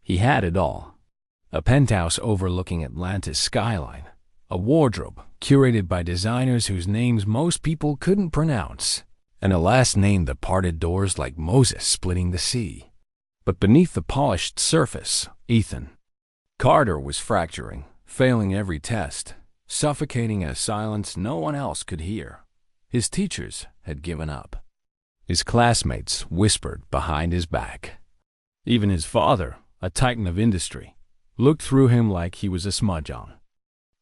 He had it all. A penthouse overlooking Atlanta's skyline. A wardrobe curated by designers whose names most people couldn't pronounce. And a last name that parted doors like Moses splitting the sea. But beneath the polished surface, Ethan Carter was fracturing, failing every test, suffocating in a silence no one else could hear. His teachers had given up. His classmates whispered behind his back. Even his father, a titan of industry, looked through him like he was a smudge on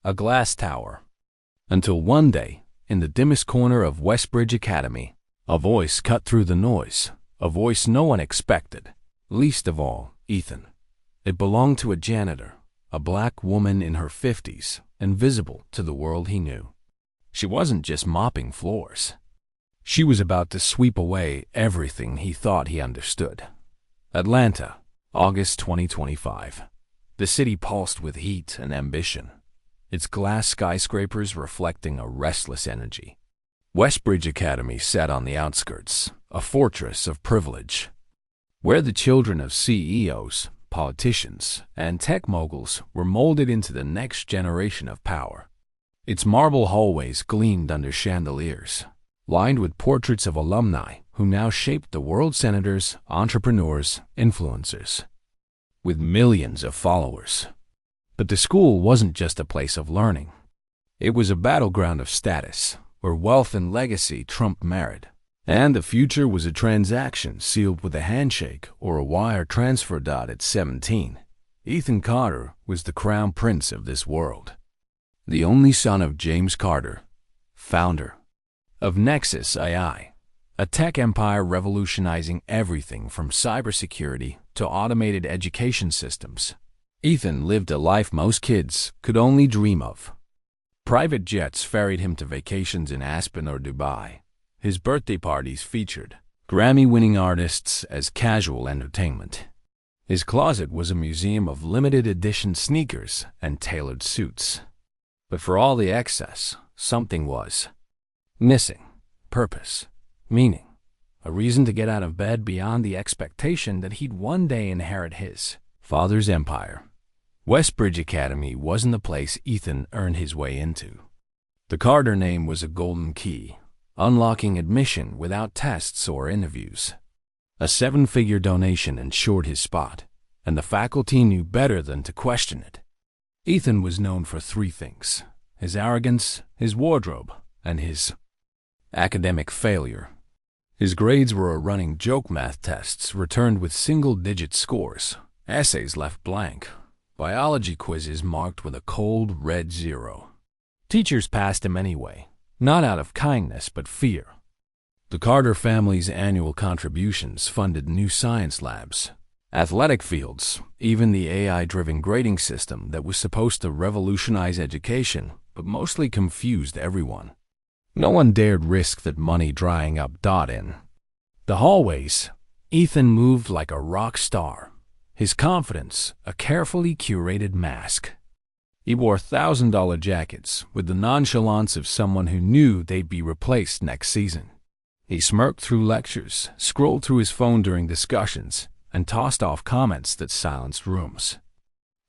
a glass tower. Until one day, in the dimmest corner of Westbridge Academy, a voice cut through the noise, a voice no one expected, least of all Ethan. It belonged to a janitor, a black woman in her 50s, invisible to the world he knew. She wasn't just mopping floors. She was about to sweep away everything he thought he understood. Atlanta, August 2025. The city pulsed with heat and ambition, its glass skyscrapers reflecting a restless energy. Westbridge Academy sat on the outskirts, a fortress of privilege, where the children of CEOs, politicians, and tech moguls were molded into the next generation of power. Its marble hallways gleamed under chandeliers, lined with portraits of alumni who now shaped the world's senators, entrepreneurs, influencers, with millions of followers. But the school wasn't just a place of learning. It was a battleground of status, where wealth and legacy trumped merit, and the future was a transaction sealed with a handshake or a wire transfer. At 17, Ethan Carter was the crown prince of this world. The only son of James Carter, founder of Nexus AI, a tech empire revolutionizing everything from cybersecurity to automated education systems. Ethan lived a life most kids could only dream of. Private jets ferried him to vacations in Aspen or Dubai. His birthday parties featured Grammy-winning artists as casual entertainment. His closet was a museum of limited edition sneakers and tailored suits. But for all the excess, something was missing. Purpose, meaning, a reason to get out of bed beyond the expectation that he'd one day inherit his father's empire. Westbridge Academy wasn't the place Ethan earned his way into. The Carter name was a golden key, unlocking admission without tests or interviews. A 7-figure donation ensured his spot, and the faculty knew better than to question it. Ethan was known for 3 things: his arrogance, his wardrobe, and his academic failure. His grades were a running joke: math tests returned with single-digit scores, essays left blank, biology quizzes marked with a cold red 0. Teachers passed him anyway, not out of kindness but fear. The Carter family's annual contributions funded new science labs, athletic fields, even the AI-driven grading system that was supposed to revolutionize education but mostly confused everyone. No one dared risk that money drying up. In the hallways, Ethan moved like a rock star, his confidence a carefully curated mask. He wore $1,000 jackets with the nonchalance of someone who knew they'd be replaced next season. He smirked through lectures, scrolled through his phone during discussions, and tossed off comments that silenced rooms.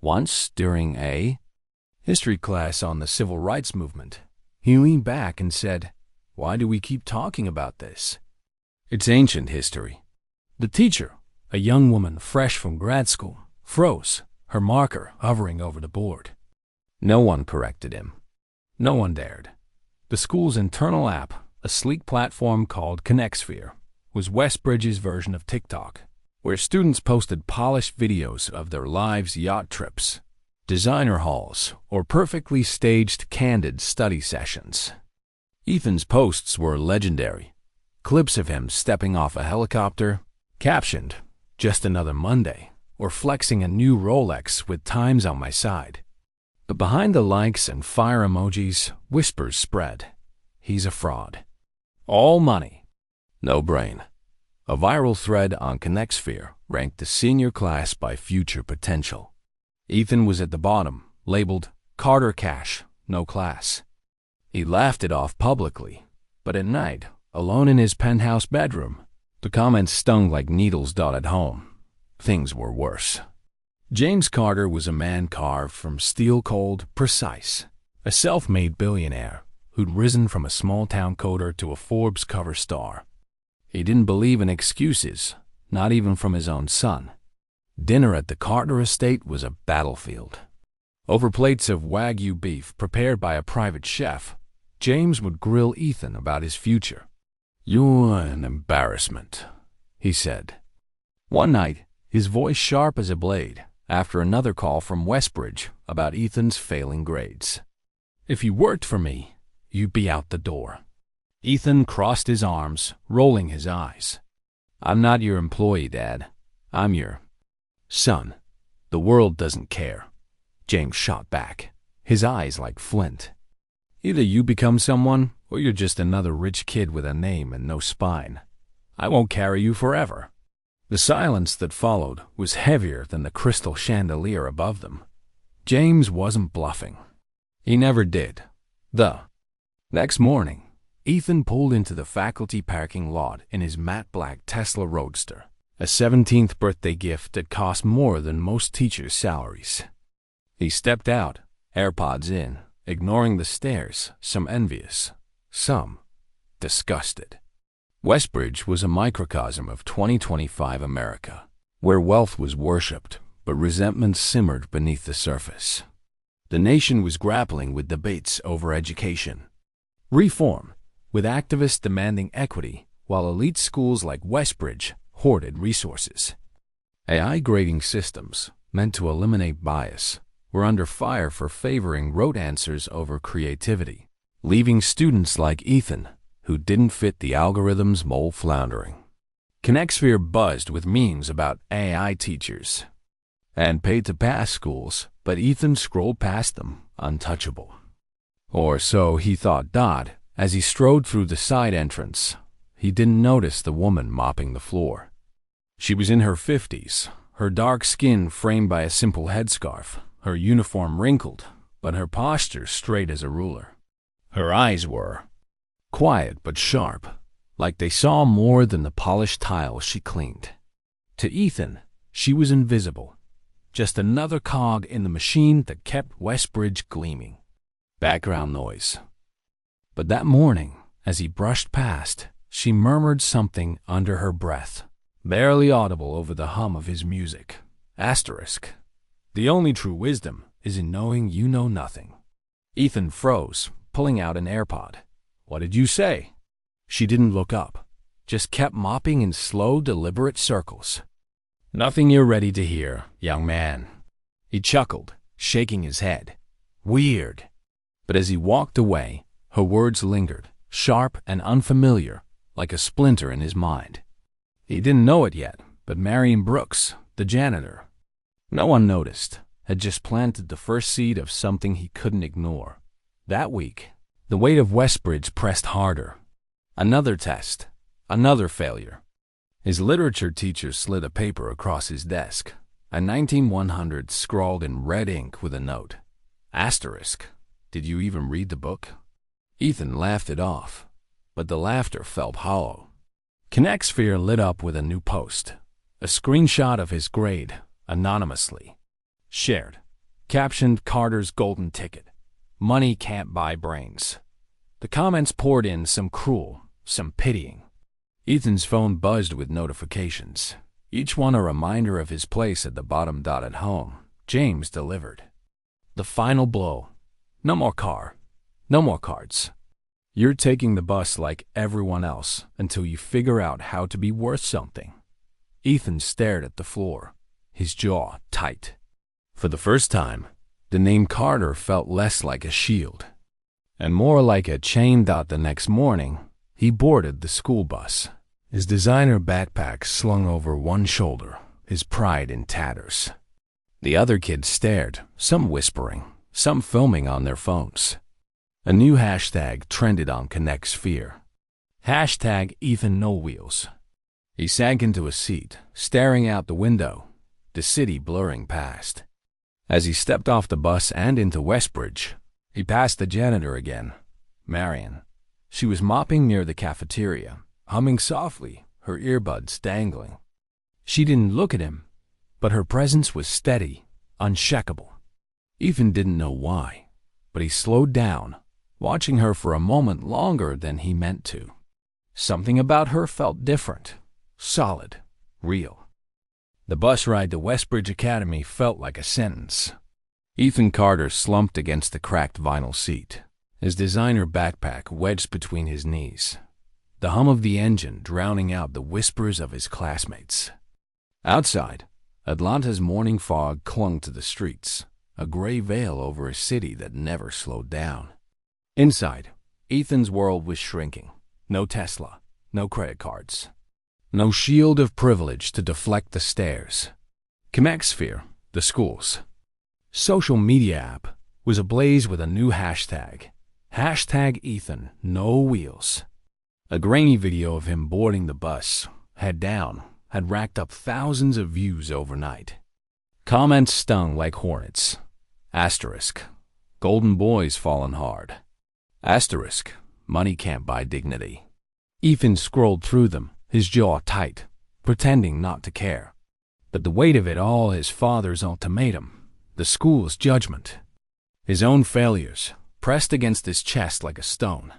Once, during a history class on the civil rights movement, he leaned back and said, "Why do we keep talking about this? It's ancient history." The teacher, a young woman fresh from grad school, froze, her marker hovering over the board. No one corrected him. No one dared. The school's internal app, a sleek platform called ConnectSphere, was Westbridge's version of TikTok, where students posted polished videos of their lives' yacht trips, designer hauls, or perfectly staged candid study sessions. Ethan's posts were legendary. Clips of him stepping off a helicopter, captioned, "Just another Monday," or flexing a new Rolex with "Time's on my side." But behind the likes and fire emojis, whispers spread. He's a fraud. All money, no brain. A viral thread on ConnectSphere ranked the senior class by future potential. Ethan was at the bottom, labeled Carter Cash, no class. He laughed it off publicly, but at night, alone in his penthouse bedroom, the comments stung like needles. At home, things were worse. James Carter was a man carved from steel cold, precise, a self-made billionaire who'd risen from a small-town coder to a Forbes cover star. He didn't believe in excuses, not even from his own son. Dinner at the Carter estate was a battlefield. Over plates of Wagyu beef prepared by a private chef, James would grill Ethan about his future. "You're an embarrassment," he said. One night, his voice sharp as a blade, after another call from Westbridge about Ethan's failing grades. "If you worked for me, you'd be out the door." Ethan crossed his arms, rolling his eyes. "I'm not your employee, Dad. I'm your son. The world doesn't care," James shot back, his eyes like flint. "Either you become someone, or you're just another rich kid with a name and no spine. I won't carry you forever." The silence that followed was heavier than the crystal chandelier above them. James wasn't bluffing. He never did. The next morning, Ethan pulled into the faculty parking lot in his matte black Tesla Roadster, a 17th birthday gift that cost more than most teachers' salaries. He stepped out, AirPods in, ignoring the stares, some envious, some disgusted. Westbridge was a microcosm of 2025 America, where wealth was worshipped, but resentment simmered beneath the surface. The nation was grappling with debates over education reform, with activists demanding equity, while elite schools like Westbridge hoarded resources. AI grading systems, meant to eliminate bias, were under fire for favoring rote answers over creativity, leaving students like Ethan, who didn't fit the algorithm's mold, floundering. ConnectSphere buzzed with memes about AI teachers and paid-to-pass schools, but Ethan scrolled past them, untouchable. Or so he thought. As he strode through the side entrance, he didn't notice the woman mopping the floor. She was in her 50s, her dark skin framed by a simple headscarf, her uniform wrinkled, but her posture straight as a ruler. Her eyes were quiet but sharp, like they saw more than the polished tiles she cleaned. To Ethan, she was invisible, just another cog in the machine that kept Westbridge gleaming. Background noise. But that morning, as he brushed past, she murmured something under her breath, barely audible over the hum of his music. Asterisk. The only true wisdom is in knowing you know nothing. Ethan froze, pulling out an AirPod. "What did you say?" She didn't look up, just kept mopping in slow, deliberate circles. "Nothing you're ready to hear, young man." He chuckled, shaking his head. Weird. But as he walked away, her words lingered, sharp and unfamiliar, like a splinter in his mind. He didn't know it yet, but Marion Brooks, the janitor, no one noticed, had just planted the first seed of something he couldn't ignore. That week, the weight of Westbridge pressed harder. Another test, another failure. His literature teacher slid a paper across his desk, a 19100 scrawled in red ink with a note. Asterisk. Did you even read the book? Ethan laughed it off, but the laughter felt hollow. ConnectSphere lit up with a new post, a screenshot of his grade, anonymously. Shared. Captioned Carter's golden ticket. Money can't buy brains. The comments poured in, some cruel, some pitying. Ethan's phone buzzed with notifications, each one a reminder of his place at the bottom. At home, James delivered. The final blow. No more car. No more cards. You're taking the bus like everyone else until you figure out how to be worth something. Ethan stared at the floor, his jaw tight. For the first time, the name Carter felt less like a shield and more like a chain. The next morning, he boarded the school bus, his designer backpack slung over one shoulder, his pride in tatters. The other kids stared, some whispering, some filming on their phones. A new hashtag trended on ConnectSphere. Hashtag Ethan No Wheels. He sank into a seat, staring out the window, the city blurring past. As he stepped off the bus and into Westbridge, he passed the janitor again, Marion. She was mopping near the cafeteria, humming softly, her earbuds dangling. She didn't look at him, but her presence was steady, unshakable. Ethan didn't know why, but he slowed down, watching her for a moment longer than he meant to. Something about her felt different, solid, real. The bus ride to Westbridge Academy felt like a sentence. Ethan Carter slumped against the cracked vinyl seat, his designer backpack wedged between his knees, the hum of the engine drowning out the whispers of his classmates. Outside, Atlanta's morning fog clung to the streets, a gray veil over a city that never slowed down. Inside, Ethan's world was shrinking. No Tesla, no credit cards, no shield of privilege to deflect the stares. Chemexsphere, the school's social media app, was ablaze with a new hashtag. Hashtag Ethan, no wheels. A grainy video of him boarding the bus, head down, had racked up thousands of views overnight. Comments stung like hornets. Asterisk, golden boys fallen hard. Asterisk, money can't buy dignity. Ethan scrolled through them, his jaw tight, pretending not to care. But the weight of it all, his father's ultimatum, the school's judgment, his own failures, pressed against his chest like a stone.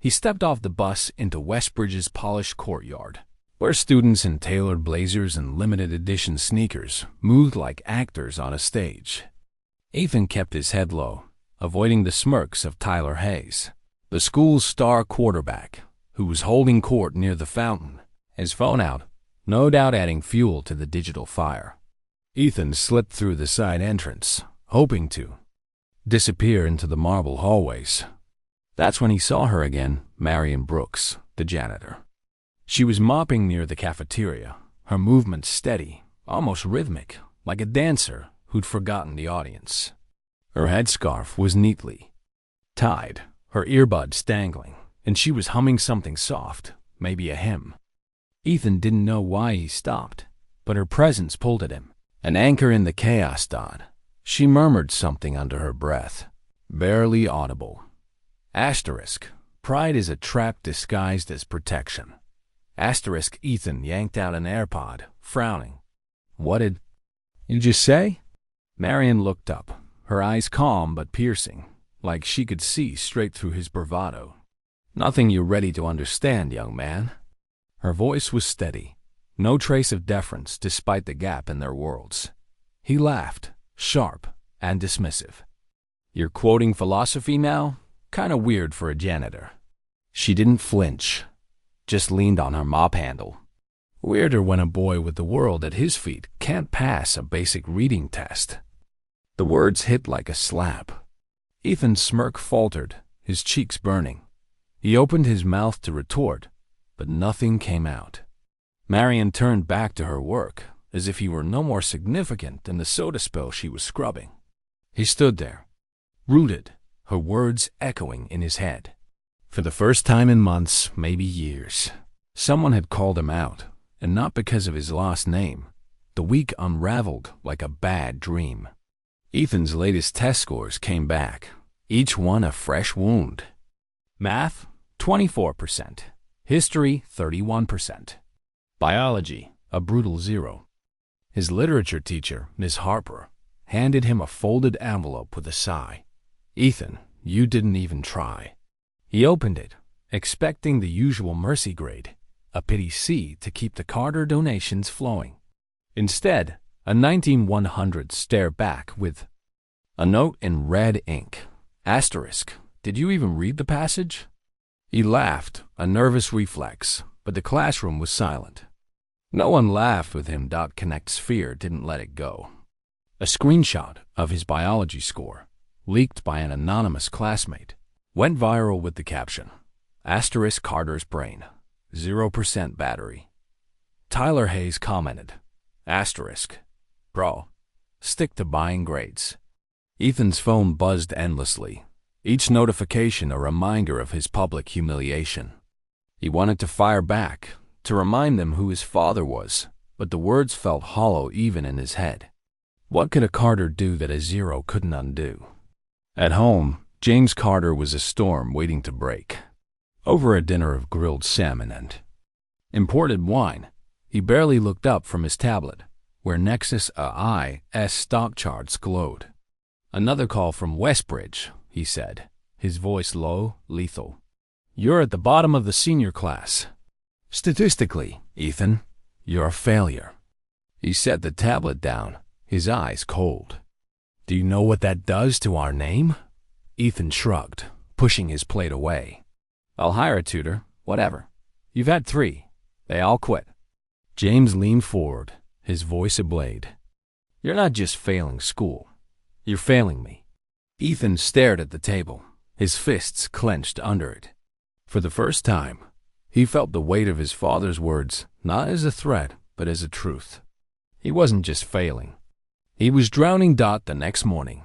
He stepped off the bus into Westbridge's polished courtyard, where students in tailored blazers and limited edition sneakers moved like actors on a stage. Ethan kept his head low, avoiding the smirks of Tyler Hayes, the school's star quarterback, who was holding court near the fountain, his phone out, no doubt adding fuel to the digital fire. Ethan slipped through the side entrance, hoping to disappear into the marble hallways. That's when he saw her again, Marion Brooks, the janitor. She was mopping near the cafeteria, her movements steady, almost rhythmic, like a dancer who'd forgotten the audience. Her headscarf was neatly tied, her earbuds dangling, and she was humming something soft, maybe a hymn. Ethan didn't know why he stopped, but her presence pulled at him, an anchor in the chaos. She murmured something under her breath, barely audible. Asterisk, pride is a trap disguised as protection. Asterisk, Ethan yanked out an AirPod, frowning. What did you just say? Marion looked up, her eyes calm but piercing, like she could see straight through his bravado. Nothing you're ready to understand, young man. Her voice was steady, no trace of deference despite the gap in their worlds. He laughed, sharp and dismissive. You're quoting philosophy now? Kinda weird for a janitor. She didn't flinch, just leaned on her mop handle. Weirder when a boy with the world at his feet can't pass a basic reading test. The words hit like a slap. Ethan's smirk faltered, his cheeks burning. He opened his mouth to retort, but nothing came out. Marion turned back to her work, as if he were no more significant than the soda spill she was scrubbing. He stood there, rooted, her words echoing in his head. For the first time in months, maybe years, someone had called him out, and not because of his lost name. The week unraveled like a bad dream. Ethan's latest test scores came back, each one a fresh wound. Math, 24%. History, 31%. Biology, a brutal 0. His literature teacher, Miss Harper, handed him a folded envelope with a sigh. Ethan, you didn't even try. He opened it, expecting the usual mercy grade, a pity C to keep the Carter donations flowing. Instead, a 19-100 stare back with a note in red ink. Asterisk, did you even read the passage? He laughed, a nervous reflex, but the classroom was silent. No one laughed with him. Connect's fear didn't let it go. A screenshot of his biology score, leaked by an anonymous classmate, went viral with the caption, Asterisk Carter's brain, 0% battery. Tyler Hayes commented, Asterisk, bro, stick to buying grades. Ethan's phone buzzed endlessly, each notification a reminder of his public humiliation. He wanted to fire back, to remind them who his father was, but the words felt hollow even in his head. What could a Carter do that a 0 couldn't undo? At home, James Carter was a storm waiting to break. Over a dinner of grilled salmon and imported wine, he barely looked up from his tablet, where Nexus AI's stock charts glowed. "Another call from Westbridge," he said, his voice low, lethal. "You're at the bottom of the senior class. Statistically, Ethan, you're a failure." He set the tablet down, his eyes cold. "Do you know what that does to our name?" Ethan shrugged, pushing his plate away. "I'll hire a tutor, whatever. You've had 3. They all quit." James leaned forward, his voice ablaze. "You're not just failing school. You're failing me." Ethan stared at the table, his fists clenched under it. For the first time, he felt the weight of his father's words, not as a threat, but as a truth. He wasn't just failing. He was drowning. The next morning,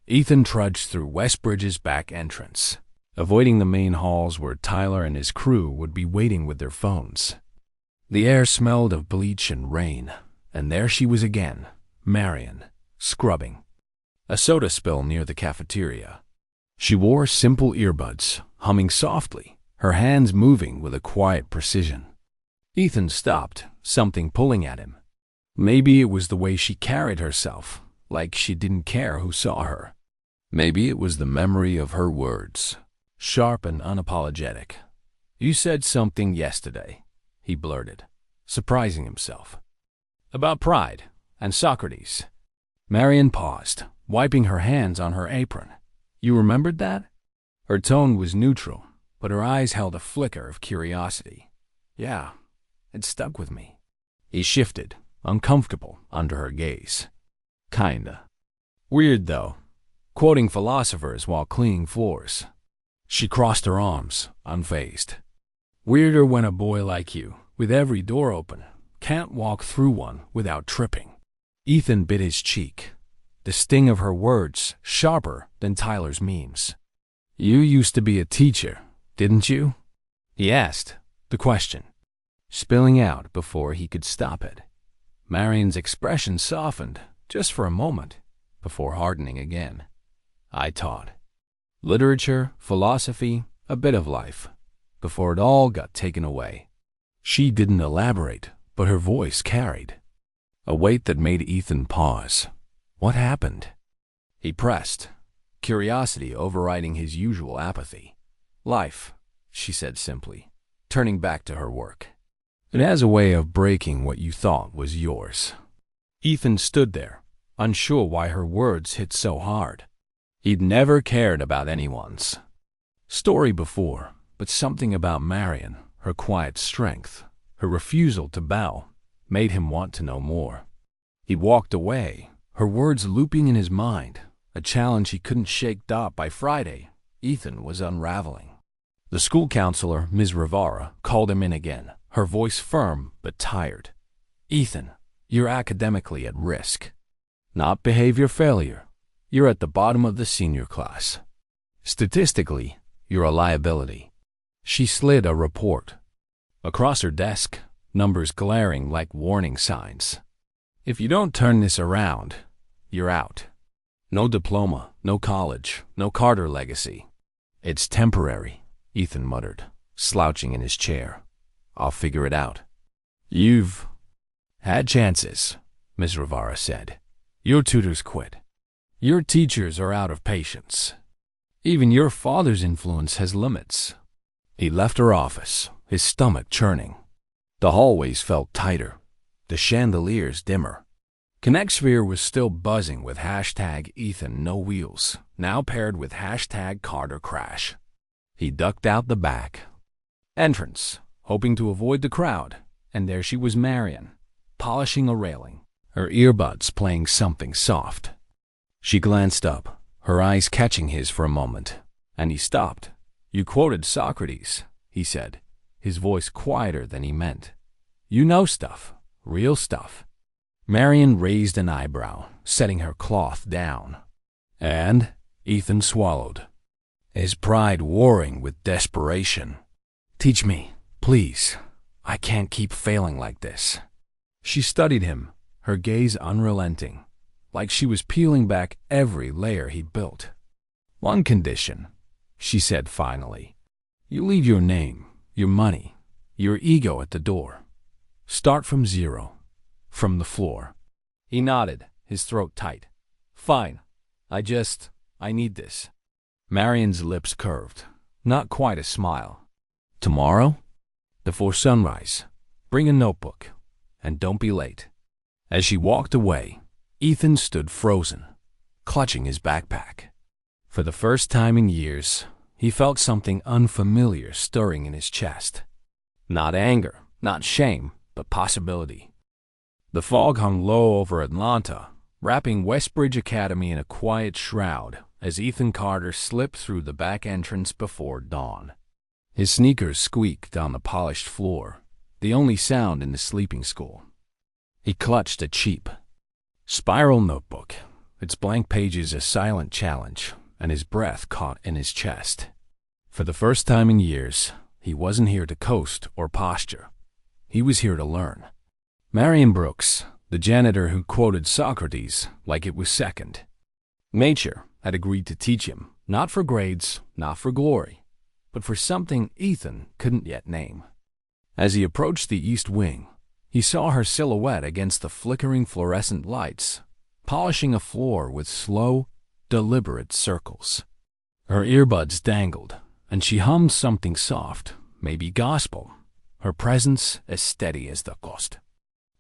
Ethan trudged through Westbridge's back entrance, avoiding the main halls where Tyler and his crew would be waiting with their phones. The air smelled of bleach and rain, and there she was again, Marion, scrubbing. A soda spill near the cafeteria. She wore simple earbuds, humming softly, her hands moving with a quiet precision. Ethan stopped, something pulling at him. Maybe it was the way she carried herself, like she didn't care who saw her. Maybe it was the memory of her words, sharp and unapologetic. "You said something yesterday," he blurted, surprising himself. "About pride and Socrates." Marion paused, wiping her hands on her apron. "You remembered that?" Her tone was neutral, but her eyes held a flicker of curiosity. "Yeah, it stuck with me." He shifted, uncomfortable under her gaze. "Kinda. Weird, though. Quoting philosophers while cleaning floors." She crossed her arms, unfazed. "Weirder when a boy like you, with every door open, can't walk through one without tripping." Ethan bit his cheek, the sting of her words sharper than Tyler's memes. "You used to be a teacher, didn't you?" he asked, the question spilling out before he could stop it. Marion's expression softened just for a moment before hardening again. "I taught. Literature, philosophy, a bit of life, before it all got taken away." She didn't elaborate, but her voice carried a weight that made Ethan pause. What happened? He pressed, curiosity overriding his usual apathy. "Life," she said simply, turning back to her work. "It has a way of breaking what you thought was yours." Ethan stood there, unsure why her words hit so hard. He'd never cared about anyone's story before, but something about Marion, her quiet strength, her refusal to bow, made him want to know more. He walked away, her words looping in his mind, a challenge he couldn't shake. By Friday, Ethan was unraveling. The school counselor, Ms. Rivera, called him in again, her voice firm but tired. "Ethan, you're academically at risk. Not behavior failure. You're at the bottom of the senior class. Statistically, you're a liability." She slid a report across her desk, numbers glaring like warning signs. "If you don't turn this around, you're out. No diploma, no college, no Carter legacy." "It's temporary," Ethan muttered, slouching in his chair. "I'll figure it out." "You've had chances," Ms. Rivera said. "Your tutors quit. Your teachers are out of patience. Even your father's influence has limits." He left her office, his stomach churning. The hallways felt tighter, the chandeliers dimmer. ConnectSphere was still buzzing with hashtag Ethan No Wheels, now paired with hashtag Carter Crash. He ducked out the back entrance, hoping to avoid the crowd, and there she was, Marion, polishing a railing, her earbuds playing something soft. She glanced up, her eyes catching his for a moment, and he stopped. "You quoted Socrates," he said, his voice quieter than he meant. "You know stuff, real stuff." Marion raised an eyebrow, setting her cloth down. "And?" Ethan swallowed, his pride warring with desperation. "Teach me, please. I can't keep failing like this." She studied him, her gaze unrelenting, like she was peeling back every layer he'd built. "One condition," she said finally. "You leave your name, your money, your ego at the door. Start from zero, from the floor." He nodded, his throat tight. Fine. I need this. Marion's lips curved. Not quite a smile. Tomorrow? Before sunrise. Bring a notebook. And don't be late. As she walked away, Ethan stood frozen, clutching his backpack. For the first time in years, he felt something unfamiliar stirring in his chest. Not anger, not shame, but possibility. The fog hung low over Atlanta, wrapping Westbridge Academy in a quiet shroud as Ethan Carter slipped through the back entrance before dawn. His sneakers squeaked on the polished floor, the only sound in the sleeping school. He clutched a cheap, spiral notebook, its blank pages a silent challenge, and his breath caught in his chest. For the first time in years, he wasn't here to coast or posture. He was here to learn. Marion Brooks, the janitor who quoted Socrates like it was second. Nature had agreed to teach him, not for grades, not for glory, but for something Ethan couldn't yet name. As he approached the east wing, he saw her silhouette against the flickering fluorescent lights, polishing a floor with slow, deliberate circles. Her earbuds dangled, and she hummed something soft, maybe gospel, her presence as steady as the coast.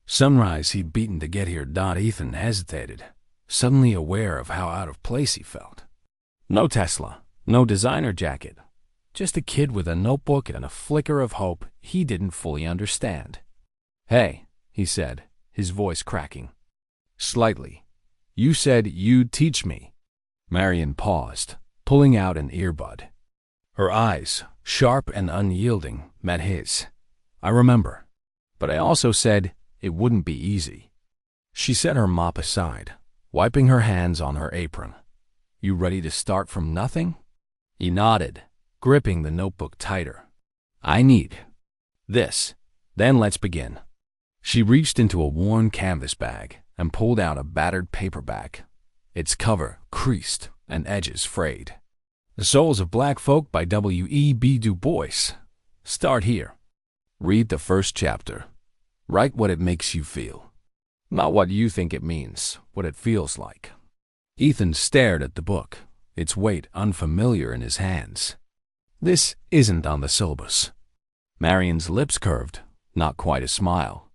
Sunrise he'd beaten to get here. Ethan hesitated, suddenly aware of how out of place he felt. No Tesla, no designer jacket, just a kid with a notebook and a flicker of hope he didn't fully understand. Hey, he said, his voice cracking. Slightly. You said you'd teach me. Marion paused, pulling out an earbud. Her eyes, sharp and unyielding, met his. I remember. But I also said it wouldn't be easy. She set her mop aside, wiping her hands on her apron. You ready to start from nothing? He nodded, gripping the notebook tighter. I need this. Then let's begin. She reached into a worn canvas bag and pulled out a battered paperback, its cover creased and edges frayed. The Souls of Black Folk by W.E.B. Du Bois. Start here. Read the first chapter. Write what it makes you feel. Not what you think it means, what it feels like. Ethan stared at the book, its weight unfamiliar in his hands. This isn't on the syllabus. Marion's lips curved, not quite a smile.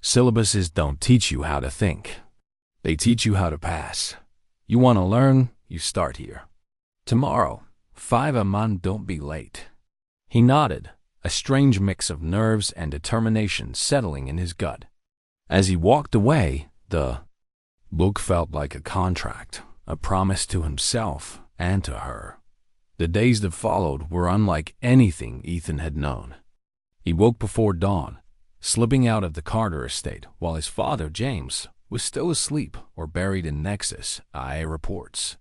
Syllabuses don't teach you how to think. They teach you how to pass. You want to learn, you start here. Tomorrow, 5 a month, don't be late. He nodded, a strange mix of nerves and determination settling in his gut. As he walked away, the book felt like a contract, a promise to himself and to her. The days that followed were unlike anything Ethan had known. He woke before dawn, slipping out of the Carter estate while his father, James, was still asleep or buried in Nexus, IA reports.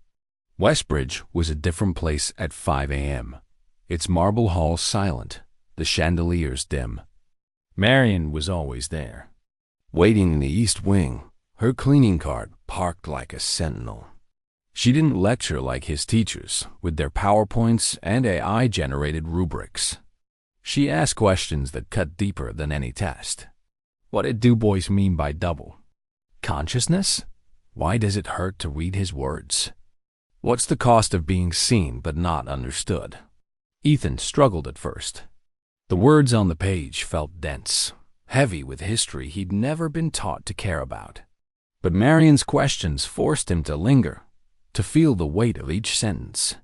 Westbridge was a different place at 5 a.m., its marble halls silent, the chandeliers dim. Marion was always there, waiting in the east wing, her cleaning cart parked like a sentinel. She didn't lecture like his teachers, with their PowerPoints and AI-generated rubrics. She asked questions that cut deeper than any test. What did Du Bois mean by double? Consciousness? Why does it hurt to read his words? What's the cost of being seen but not understood? Ethan struggled at first. The words on the page felt dense, heavy with history he'd never been taught to care about. But Marion's questions forced him to linger, to feel the weight of each sentence.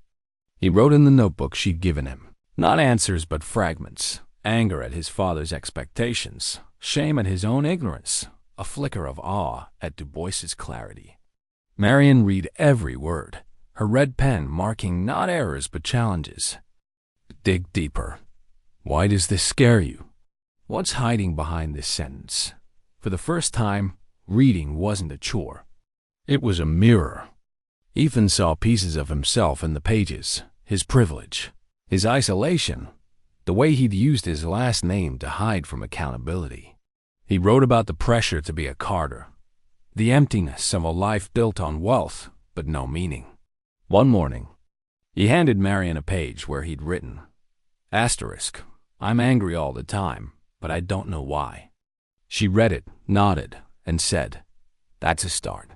He wrote in the notebook she'd given him. Not answers but fragments, anger at his father's expectations, shame at his own ignorance, a flicker of awe at Du Bois's clarity. Marion read every word, her red pen marking not errors but challenges. Dig deeper. Why does this scare you? What's hiding behind this sentence? For the first time, reading wasn't a chore. It was a mirror. Ethan saw pieces of himself in the pages, his privilege, his isolation, the way he'd used his last name to hide from accountability. He wrote about the pressure to be a Carter, the emptiness of a life built on wealth but no meaning. One morning, he handed Marion a page where he'd written, "Asterisk, I'm angry all the time, but I don't know why." She read it, nodded, and said, That's a start.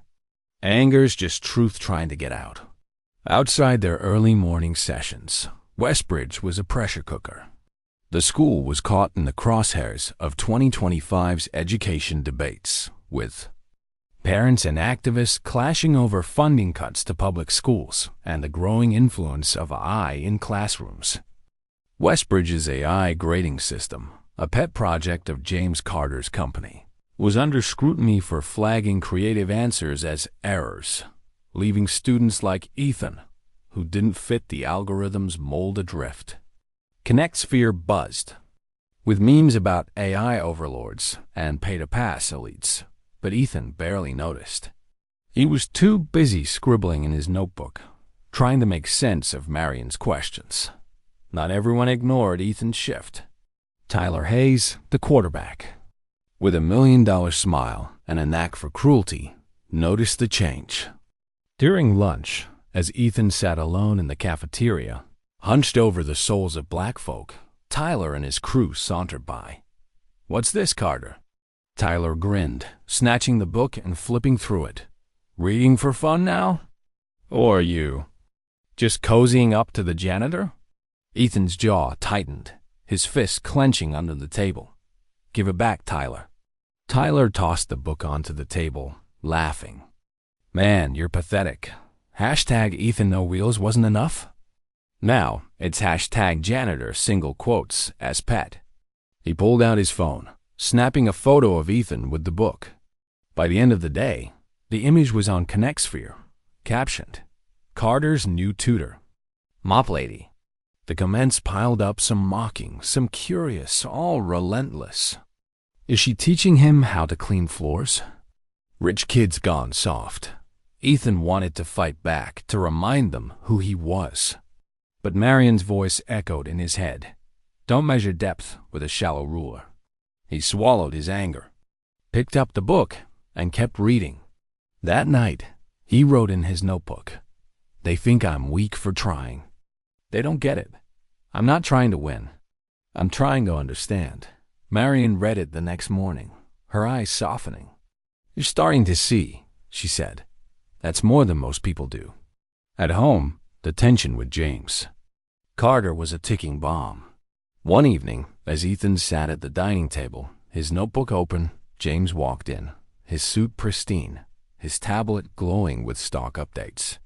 Anger's just truth trying to get out. Outside their early morning sessions, Westbridge was a pressure cooker. The school was caught in the crosshairs of 2025's education debates, with parents and activists clashing over funding cuts to public schools and the growing influence of AI in classrooms. Westbridge's AI grading system, a pet project of James Carter's company, was under scrutiny for flagging creative answers as errors, leaving students like Ethan, who didn't fit the algorithm's mold, adrift. ConnectSphere buzzed, with memes about AI overlords and pay-to-pass elites, but Ethan barely noticed. He was too busy scribbling in his notebook, trying to make sense of Marion's questions. Not everyone ignored Ethan's shift. Tyler Hayes, the quarterback, with $1 million smile and a knack for cruelty, noticed the change. During lunch, as Ethan sat alone in the cafeteria, hunched over the souls of black folk, Tyler and his crew sauntered by. "What's this, Carter?" Tyler grinned, snatching the book and flipping through it. "Reading for fun now? Or you just cozying up to the janitor?" Ethan's jaw tightened, his fist clenching under the table. "Give it back, Tyler." Tyler tossed the book onto the table, laughing. "Man, you're pathetic. Hashtag Ethan No Wheels wasn't enough? Now it's hashtag janitor single quotes as pet." He pulled out his phone, snapping a photo of Ethan with the book. By the end of the day, the image was on ConnectSphere, captioned, "Carter's new tutor, Mop Lady." The comments piled up, some mocking, some curious, all relentless. Is she teaching him how to clean floors? Rich kids gone soft. Ethan wanted to fight back, to remind them who he was. But Marion's voice echoed in his head. Don't measure depth with a shallow ruler. He swallowed his anger, picked up the book, and kept reading. That night, he wrote in his notebook, "They think I'm weak for trying. They don't get it. I'm not trying to win. I'm trying to understand." Marion read it the next morning, her eyes softening. "You're starting to see," she said. "That's more than most people do." At home, the tension with James. Carter was a ticking bomb. One evening, as Ethan sat at the dining table, his notebook open, James walked in, his suit pristine, his tablet glowing with stock updates.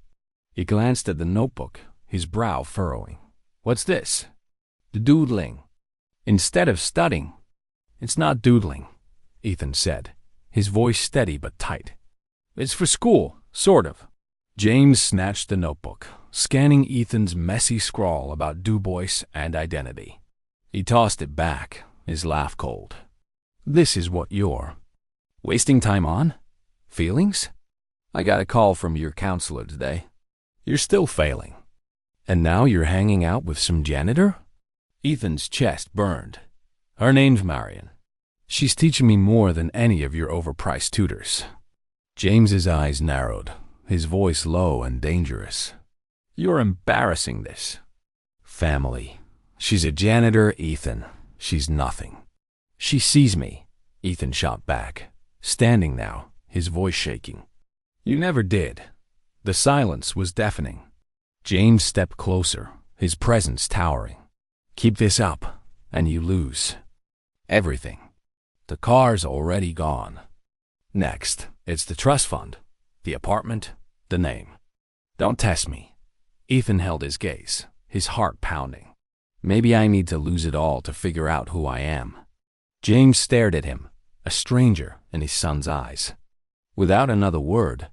He glanced at the notebook, his brow furrowing. "What's this?" "The doodling." Instead of studying. "It's not doodling," Ethan said, his voice steady but tight. "It's for school, sort of." James snatched the notebook, scanning Ethan's messy scrawl about Du Bois and identity. He tossed it back, his laugh cold. "This is what you're wasting time on? Feelings? I got a call from your counselor today. You're still failing. And now you're hanging out with some janitor?" Ethan's chest burned. "Her name's Marion. She's teaching me more than any of your overpriced tutors." James's eyes narrowed, his voice low and dangerous. "You're embarrassing this family. She's a janitor, Ethan. She's nothing." "She sees me," Ethan shot back, standing now, his voice shaking. "You never did." The silence was deafening. James stepped closer, his presence towering. "Keep this up, and you lose everything. The car's already gone. Next, it's the trust fund, the apartment, the name. Don't test me." Ethan held his gaze, his heart pounding. "Maybe I need to lose it all to figure out who I am." James stared at him, a stranger in his son's eyes. Without another word,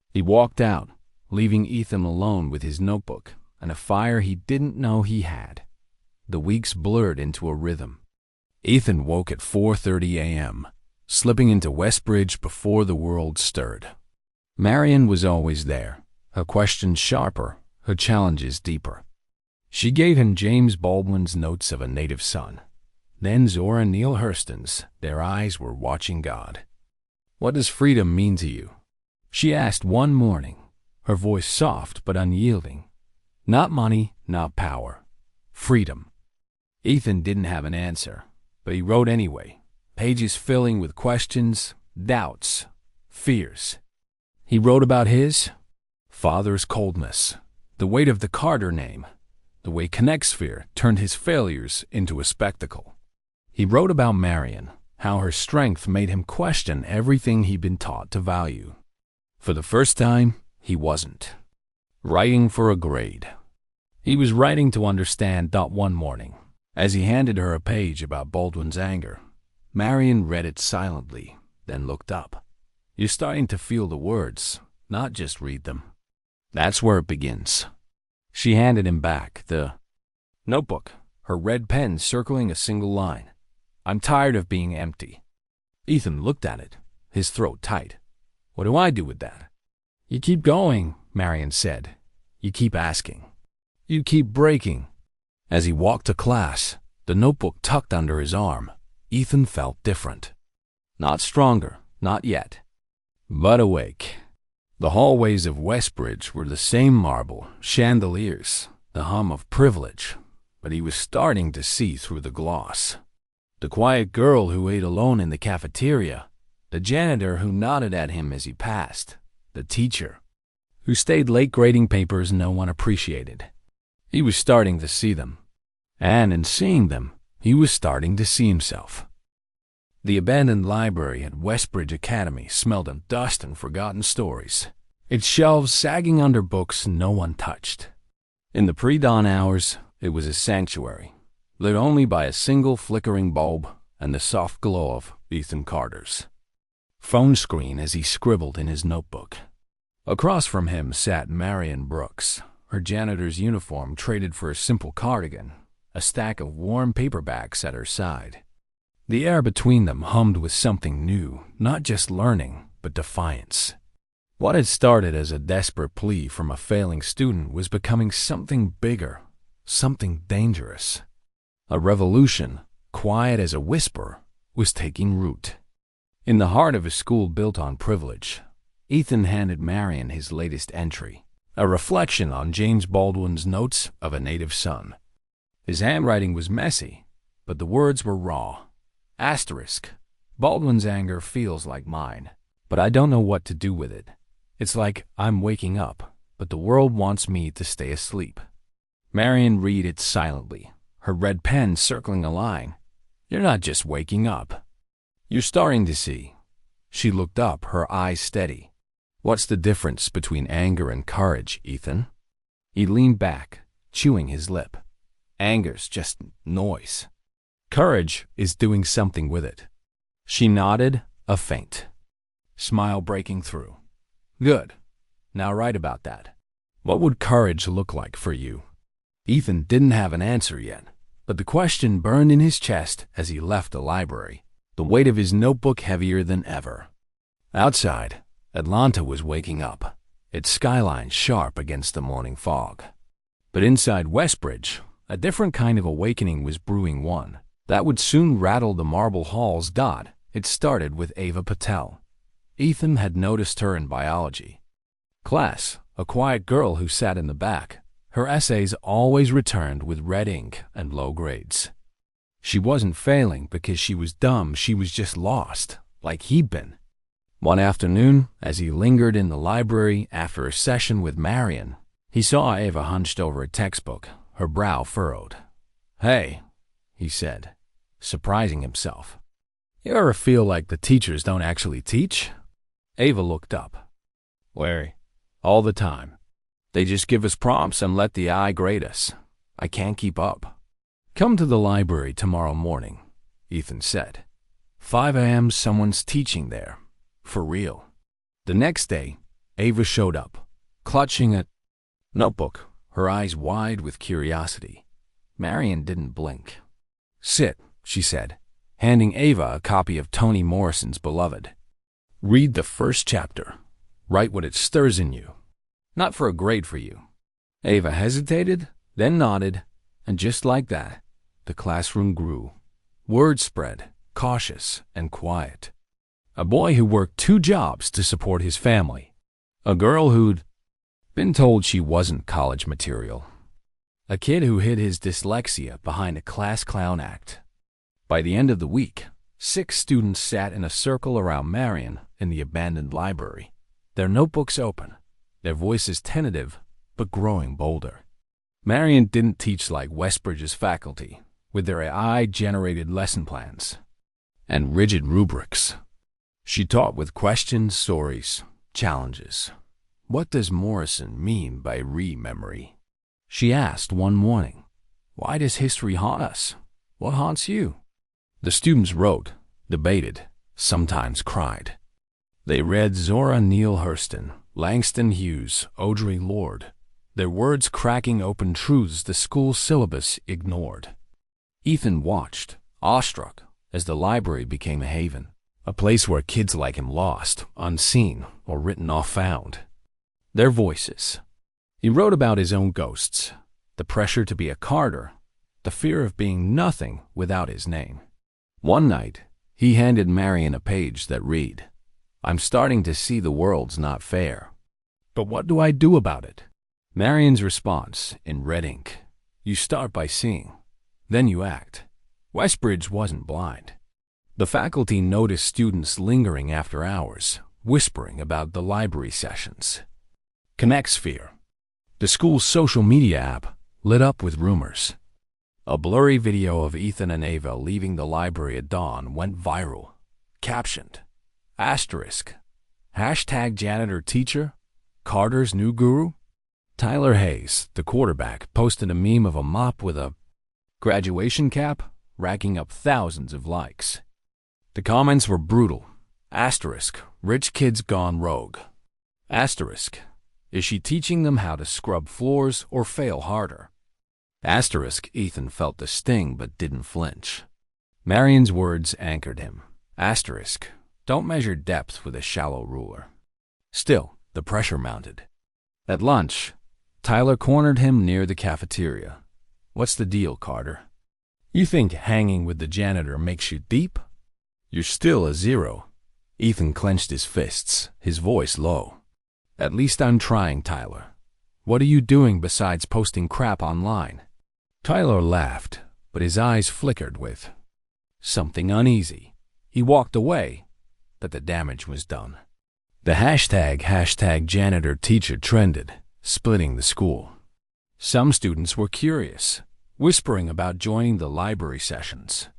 he walked out, leaving Ethan alone with his notebook and a fire he didn't know he had. The weeks blurred into a rhythm. Ethan woke at 4:30 a.m., slipping into Westbridge before the world stirred. Marion was always there, her questions sharper, her challenges deeper. She gave him James Baldwin's notes of a native son. Then Zora Neale Hurston's, their eyes were watching God. "What does freedom mean to you?" she asked one morning, her voice soft but unyielding. "Not money, not power. Freedom." Ethan didn't have an answer, but he wrote anyway, pages filling with questions, doubts, fears. He wrote about his father's coldness, the weight of the Carter name, the way Connexsphere turned his failures into a spectacle. He wrote about Marion, how her strength made him question everything he'd been taught to value. For the first time, he wasn't writing for a grade. He was writing to understand. One morning, as he handed her a page about Baldwin's anger, Marion read it silently, then looked up. You're starting to feel the words, not just read them. That's where it begins. She handed him back the notebook, her red pen circling a single line. I'm tired of being empty. Ethan looked at it, his throat tight. What do I do with that? You keep going, Marion said. You keep asking. You keep breaking. As he walked to class, the notebook tucked under his arm, Ethan felt different. Not stronger, not yet, but awake. The hallways of Westbridge were the same marble, chandeliers, the hum of privilege, but he was starting to see through the gloss. The quiet girl who ate alone in the cafeteria, the janitor who nodded at him as he passed, the teacher who stayed late grading papers no one appreciated. He was starting to see them, and in seeing them, he was starting to see himself. The abandoned library at Westbridge Academy smelled of dust and forgotten stories, its shelves sagging under books no one touched. In the pre-dawn hours, it was a sanctuary, lit only by a single flickering bulb and the soft glow of Ethan Carter's phone screen as he scribbled in his notebook. Across from him sat Marion Brooks, her janitor's uniform traded for a simple cardigan, a stack of warm paperbacks at her side. The air between them hummed with something new, not just learning, but defiance. What had started as a desperate plea from a failing student was becoming something bigger, something dangerous. A revolution, quiet as a whisper, was taking root. In the heart of a school built on privilege, Ethan handed Marion his latest entry, a reflection on James Baldwin's Notes of a Native Son. His handwriting was messy, but the words were raw. Asterisk. Baldwin's anger feels like mine, but I don't know what to do with it. It's like I'm waking up, but the world wants me to stay asleep. Marion read it silently, her red pen circling a line. You're not just waking up. You're starting to see. She looked up, her eyes steady. What's the difference between anger and courage, Ethan? He leaned back, chewing his lip. Anger's just noise. Courage is doing something with it. She nodded, a faint smile breaking through. Good. Now write about that. What would courage look like for you? Ethan didn't have an answer yet, but the question burned in his chest as he left the library, the weight of his notebook heavier than ever. Outside, Atlanta was waking up, its skyline sharp against the morning fog. But inside Westbridge, a different kind of awakening was brewing, one that would soon rattle the marble halls. It started with Ava Patel. Ethan had noticed her in biology class, a quiet girl who sat in the back. Her essays always returned with red ink and low grades. She wasn't failing because she was dumb, she was just lost, like he'd been. One afternoon, as he lingered in the library after a session with Marion, he saw Ava hunched over a textbook, her brow furrowed. Hey, he said, surprising himself. You ever feel like the teachers don't actually teach? Ava looked up. Larry, all the time. They just give us prompts and let the AI grade us. I can't keep up. Come to the library tomorrow morning, Ethan said. 5 a.m. someone's teaching there. For real. The next day, Ava showed up, clutching a notebook, her eyes wide with curiosity. Marion didn't blink. Sit, she said, handing Ava a copy of Toni Morrison's Beloved. Read the first chapter. Write what it stirs in you. Not for a grade for you. Ava hesitated, then nodded, and just like that, the classroom grew. Word spread, cautious and quiet. A boy who worked 2 jobs to support his family. A girl who'd been told she wasn't college material. A kid who hid his dyslexia behind a class clown act. By the end of the week, 6 students sat in a circle around Marion in the abandoned library, their notebooks open, their voices tentative but growing bolder. Marion didn't teach like Westbridge's faculty, with their AI-generated lesson plans and rigid rubrics. She taught with questions, stories, challenges. What does Morrison mean by re-memory? She asked one morning. Why does history haunt us? What haunts you? The students wrote, debated, sometimes cried. They read Zora Neale Hurston, Langston Hughes, Audre Lorde, their words cracking open truths the school syllabus ignored. Ethan watched, awestruck, as the library became a haven, a place where kids like him lost, unseen, or written off found their voices. He wrote about his own ghosts, the pressure to be a Carter, the fear of being nothing without his name. One night, he handed Marion a page that read, "I'm starting to see the world's not fair. But what do I do about it?" Marion's response, in red ink, "You start by seeing, then you act." Westbridge wasn't blind. The faculty noticed students lingering after hours, whispering about the library sessions. Connect Sphere, the school's social media app, lit up with rumors. A blurry video of Ethan and Ava leaving the library at dawn went viral, captioned, *#, #janitor teacher, Carter's new guru. Tyler Hayes, the quarterback, posted a meme of a mop with a graduation cap, racking up thousands of likes. The comments were brutal. *, rich kids gone rogue. *, is she teaching them how to scrub floors or fail harder? *, Ethan felt the sting but didn't flinch. Marion's words anchored him. *, don't measure depth with a shallow ruler. Still, the pressure mounted. At lunch, Tyler cornered him near the cafeteria. "What's the deal, Carter? You think hanging with the janitor makes you deep? You're still a 0. Ethan clenched his fists, his voice low. "At least I'm trying, Tyler. What are you doing besides posting crap online?" Tyler laughed, but his eyes flickered with something uneasy. He walked away, but the damage was done. The #, janitor teacher trended, splitting the school. Some students were curious, whispering about joining the library sessions.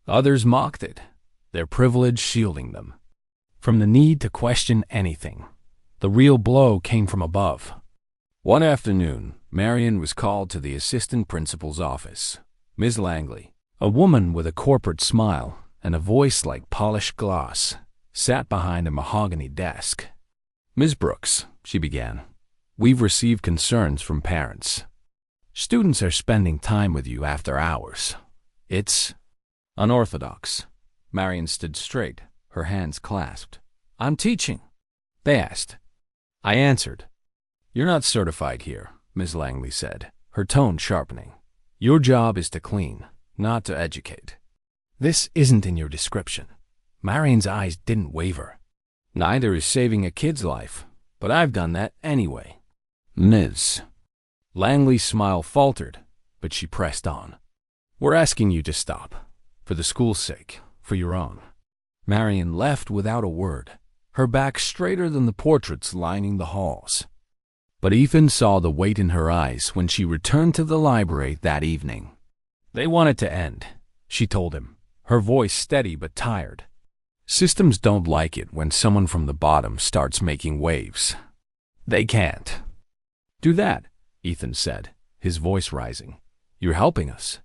Others mocked it, their privilege shielding them from the need to question anything. The real blow came from above. One afternoon, Marion was called to the assistant principal's office. Ms. Langley, a woman with a corporate smile and a voice like polished glass, sat behind a mahogany desk. "Ms. Brooks," she began, "we've received concerns from parents. Students are spending time with you after hours. It's unorthodox." Marion stood straight, her hands clasped. "I'm teaching," they asked. I answered. "You're not certified here," Ms. Langley said, her tone sharpening. "Your job is to clean, not to educate. This isn't in your description." Marion's eyes didn't waver. "Neither is saving a kid's life, but I've done that anyway." "Ms." Langley's smile faltered, but she pressed on. "We're asking you to stop, for the school's sake, for your own." Marion left without a word, her back straighter than the portraits lining the halls. But Ethan saw the weight in her eyes when she returned to the library that evening. "They want it to end," she told him, her voice steady but tired. "Systems don't like it when someone from the bottom starts making waves. They can't." "Do that," Ethan said, his voice rising. "You're helping us."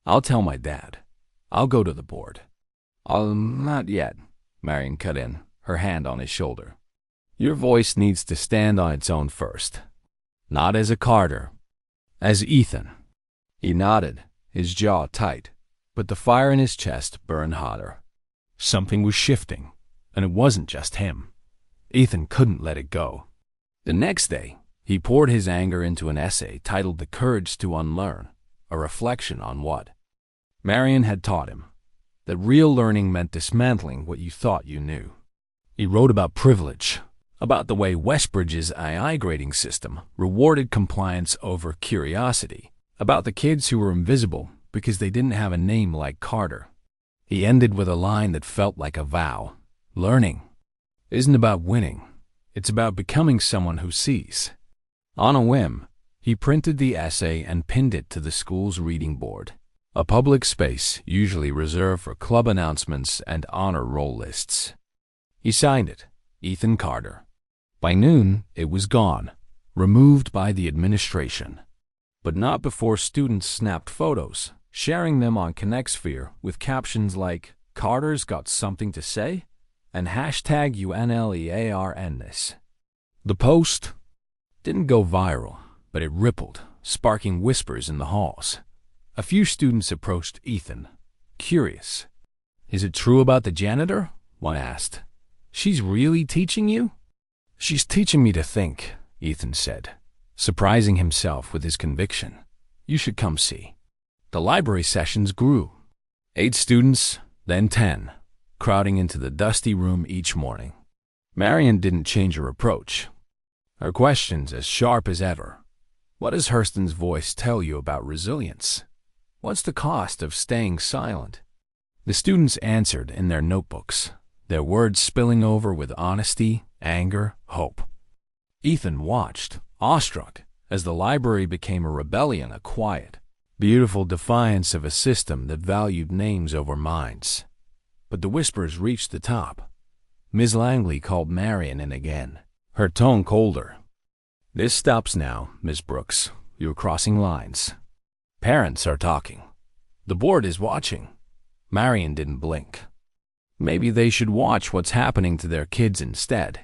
"I'll tell my dad. I'll go to the board." Not yet," Marion cut in, her hand on his shoulder. "Your voice needs to stand on its own first. Not as a Carter, as Ethan." He nodded, his jaw tight, but the fire in his chest burned hotter. Something was shifting, and it wasn't just him. Ethan couldn't let it go. The next day, he poured his anger into an essay titled "The Courage to Unlearn," a reflection on what Marion had taught him, that real learning meant dismantling what you thought you knew. He wrote about privilege, about the way Westbridge's AI grading system rewarded compliance over curiosity, about the kids who were invisible because they didn't have a name like Carter. He ended with a line that felt like a vow. Learning isn't about winning. It's about becoming someone who sees. On a whim, he printed the essay and pinned it to the school's reading board, a public space usually reserved for club announcements and honor roll lists. He signed it, Ethan Carter. By noon, it was gone, removed by the administration. But not before students snapped photos, sharing them on ConnectSphere with captions like, "Carter's got something to say?" and hashtag UNLEARNness. The post didn't go viral, but it rippled, sparking whispers in the halls. A few students approached Ethan, curious. "Is it true about the janitor?" one asked. "She's really teaching you?" "She's teaching me to think," Ethan said, surprising himself with his conviction. "You should come see." The library sessions grew. 8 students, then 10, crowding into the dusty room each morning. Marion didn't change her approach. Her questions as sharp as ever. What does Hurston's voice tell you about resilience? What's the cost of staying silent? The students answered in their notebooks, their words spilling over with honesty, anger, hope. Ethan watched, awestruck, as the library became a rebellion, a quiet, beautiful defiance of a system that valued names over minds. But the whispers reached the top. Ms. Langley called Marion in again, her tone colder. "This stops now, Miss Brooks. You're crossing lines. Parents are talking. The board is watching." Marion didn't blink. Maybe they should watch what's happening to their kids instead.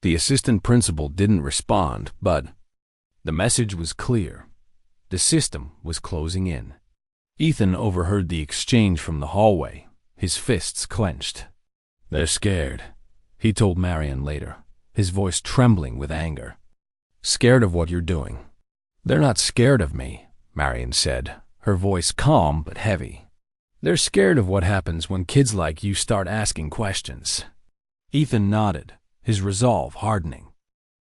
The assistant principal didn't respond, but the message was clear. The system was closing in. Ethan overheard the exchange from the hallway, his fists clenched. "They're scared," he told Marion later, his voice trembling with anger. "Scared of what you're doing." "They're not scared of me," Marion said, her voice calm but heavy. "They're scared of what happens when kids like you start asking questions." Ethan nodded, his resolve hardening.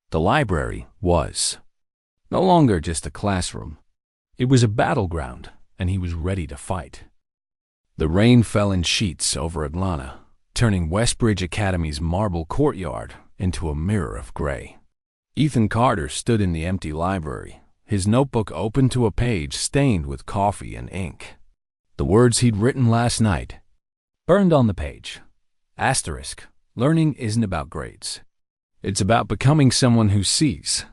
The library was no longer just a classroom. It was a battleground, and he was ready to fight. The rain fell in sheets over Atlanta, turning Westbridge Academy's marble courtyard into a mirror of gray. Ethan Carter stood in the empty library, his notebook open to a page stained with coffee and ink. The words he'd written last night burned on the page. Asterisk, learning isn't about grades. It's about becoming someone who sees.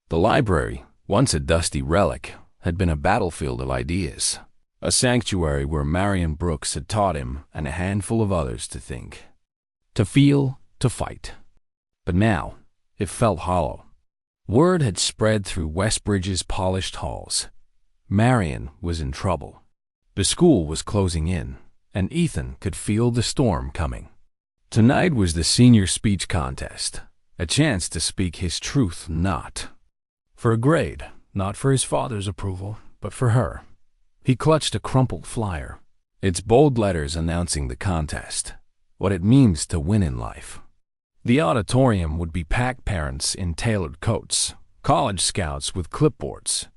The library, once a dusty relic, had been a battlefield of ideas, a sanctuary where Marion Brooks had taught him and a handful of others to think, to feel, to fight. But now, it felt hollow. Word had spread through Westbridge's polished halls. Marion was in trouble. The school was closing in, and Ethan could feel the storm coming. Tonight was the senior speech contest, a chance to speak his truth, not for a grade, not for his father's approval, but for her. He clutched a crumpled flyer, its bold letters announcing the contest, what it means to win in life. The auditorium would be packed, parents in tailored coats, college scouts with clipboards,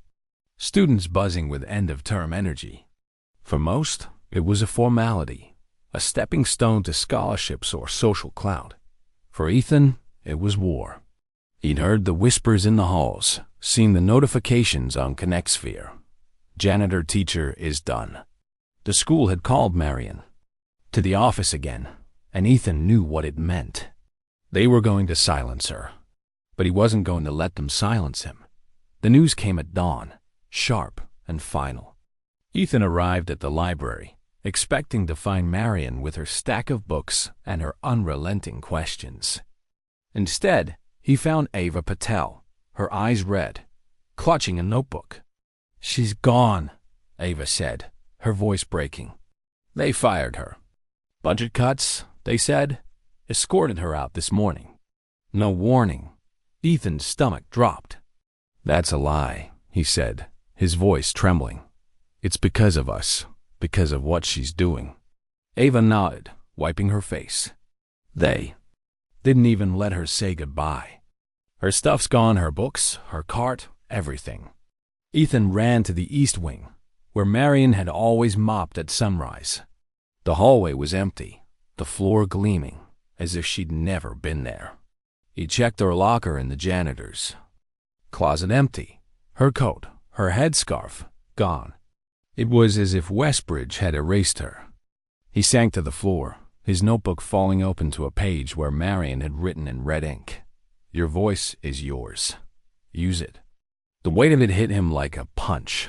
students buzzing with end-of-term energy. For most, it was a formality, a stepping stone to scholarships or social clout. For Ethan, it was war. He'd heard the whispers in the halls, seen the notifications on ConnectSphere. Janitor teacher is done. The school had called Marion to the office again, and Ethan knew what it meant. They were going to silence her, but he wasn't going to let them silence him. The news came at dawn, sharp and final. Ethan arrived at the library, expecting to find Marion with her stack of books and her unrelenting questions. Instead, he found Ava Patel, her eyes red, clutching a notebook. "She's gone," Ava said, her voice breaking. "They fired her. Budget cuts, they said, escorted her out this morning. No warning." Ethan's stomach dropped. "That's a lie," he said, his voice trembling. "It's because of us, because of what she's doing." Ava nodded, wiping her face. They didn't even let her say goodbye. Her stuff's gone, her books, her cart, everything. Ethan ran to the East Wing, where Marion had always mopped at sunrise. The hallway was empty, the floor gleaming, as if she'd never been there. He checked her locker in the janitor's. Closet empty, her coat, her headscarf, gone. It was as if Westbridge had erased her. He sank to the floor, his notebook falling open to a page where Marion had written in red ink, "Your voice is yours. Use it." The weight of it hit him like a punch.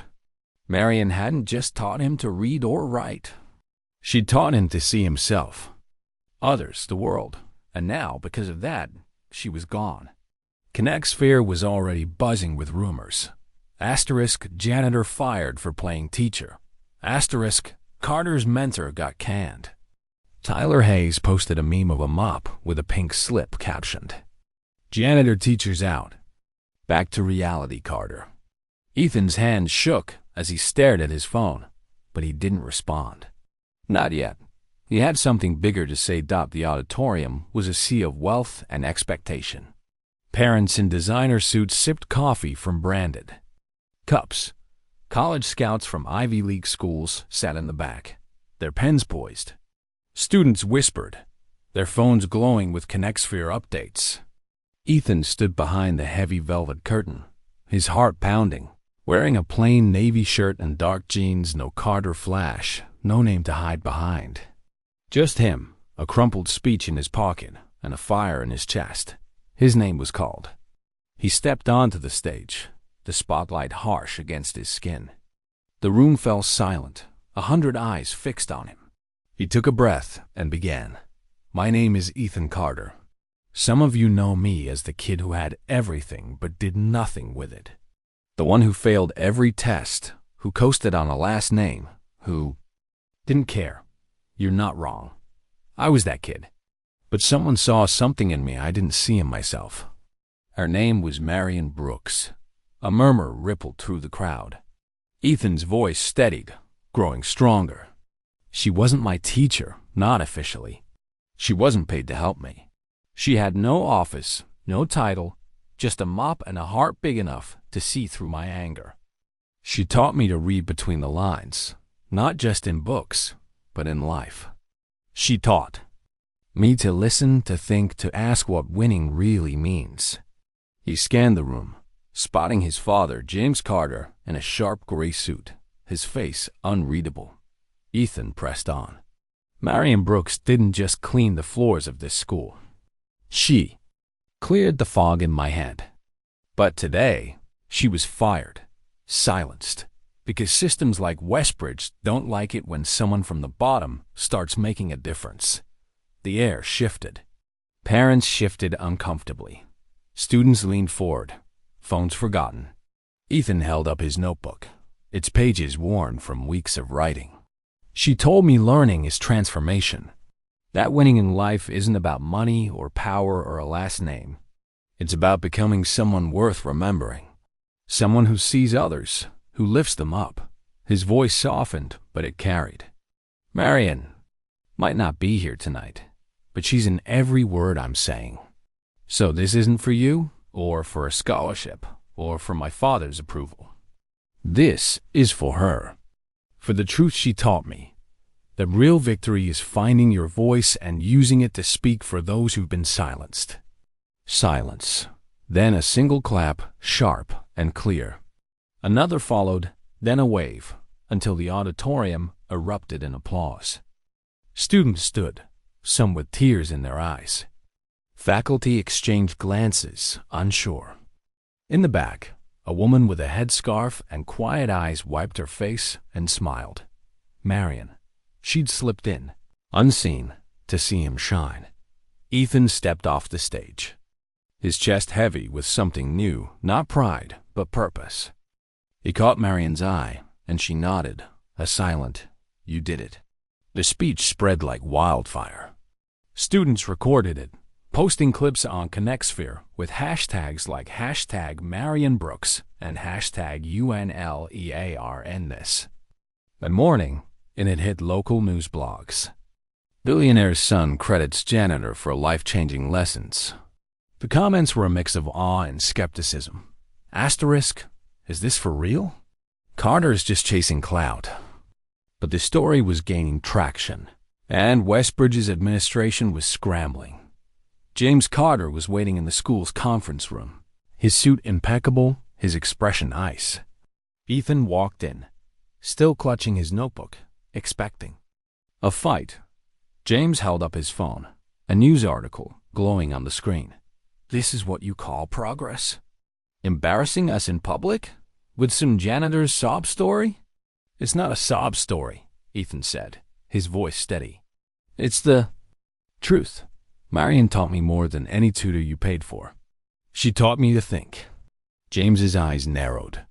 Marion hadn't just taught him to read or write. She'd taught him to see himself, others, the world, and now, because of that, she was gone. Connect Sphere was already buzzing with rumors. Asterisk, janitor fired for playing teacher. Asterisk, Carter's mentor got canned. Tyler Hayes posted a meme of a mop with a pink slip captioned, "Janitor teacher's out. Back to reality, Carter." Ethan's hand shook as he stared at his phone, but he didn't respond. Not yet. He had something bigger to say. The auditorium was a sea of wealth and expectation. Parents in designer suits sipped coffee from branded cups. College scouts from Ivy League schools sat in the back, their pens poised. Students whispered, their phones glowing with ConnectSphere updates. Ethan stood behind the heavy velvet curtain, his heart pounding, wearing a plain navy shirt and dark jeans, no Carter flash, no name to hide behind. Just him, a crumpled speech in his pocket, and a fire in his chest. His name was called. He stepped onto the stage, the spotlight harsh against his skin. The room fell silent, 100 eyes fixed on him. He took a breath and began. "My name is Ethan Carter. Some of you know me as the kid who had everything but did nothing with it. The one who failed every test, who coasted on a last name, who didn't care. You're not wrong. I was that kid. But someone saw something in me I didn't see in myself." Her name was Marion Brooks. A murmur rippled through the crowd. Ethan's voice steadied, growing stronger. "She wasn't my teacher, not officially. She wasn't paid to help me. She had no office, no title, just a mop and a heart big enough to see through my anger. She taught me to read between the lines, not just in books, but in life. She taught me to listen, to think, to ask what winning really means." He scanned the room, spotting his father, James Carter, in a sharp gray suit, his face unreadable. Ethan pressed on. Marion Brooks didn't just clean the floors of this school. She cleared the fog in my head. But today, she was fired, silenced, because systems like Westbridge don't like it when someone from the bottom starts making a difference. The air shifted. Parents shifted uncomfortably. Students leaned forward, phones forgotten. Ethan held up his notebook, its pages worn from weeks of writing. "She told me learning is transformation. That winning in life isn't about money or power or a last name. It's about becoming someone worth remembering. Someone who sees others, who lifts them up." His voice softened, but it carried. "Marion might not be here tonight, but she's in every word I'm saying. So this isn't for you, or for a scholarship, or for my father's approval. This is for her, for the truth she taught me. That real victory is finding your voice and using it to speak for those who've been silenced." Silence. Then a single clap, sharp and clear. Another followed, then a wave, until the auditorium erupted in applause. Students stood, some with tears in their eyes. Faculty exchanged glances, unsure. In the back, a woman with a headscarf and quiet eyes wiped her face and smiled. Marion. She'd slipped in, unseen, to see him shine. Ethan stepped off the stage, his chest heavy with something new, not pride, but purpose. He caught Marion's eye, and she nodded, a silent, "You did it." The speech spread like wildfire. Students recorded it, posting clips on ConnectSphere with hashtags like #MarionBrooks and #UNLEARNThis. That morning, and it hit local news blogs. Billionaire's son credits Janitor for life-changing lessons. The comments were a mix of awe and skepticism. Asterisk, is this for real? Carter's just chasing clout. But the story was gaining traction. and Westbridge's administration was scrambling. James Carter was waiting in the school's conference room, his suit impeccable, his expression ice. Ethan walked in, still clutching his notebook, expecting a fight. James held up his phone, a news article glowing on the screen. "This is what you call progress? Embarrassing us in public? With some janitor's sob story?" "It's not a sob story," Ethan said, his voice steady. "It's the truth. Marion taught me more than any tutor you paid for. She taught me to think." James's eyes narrowed.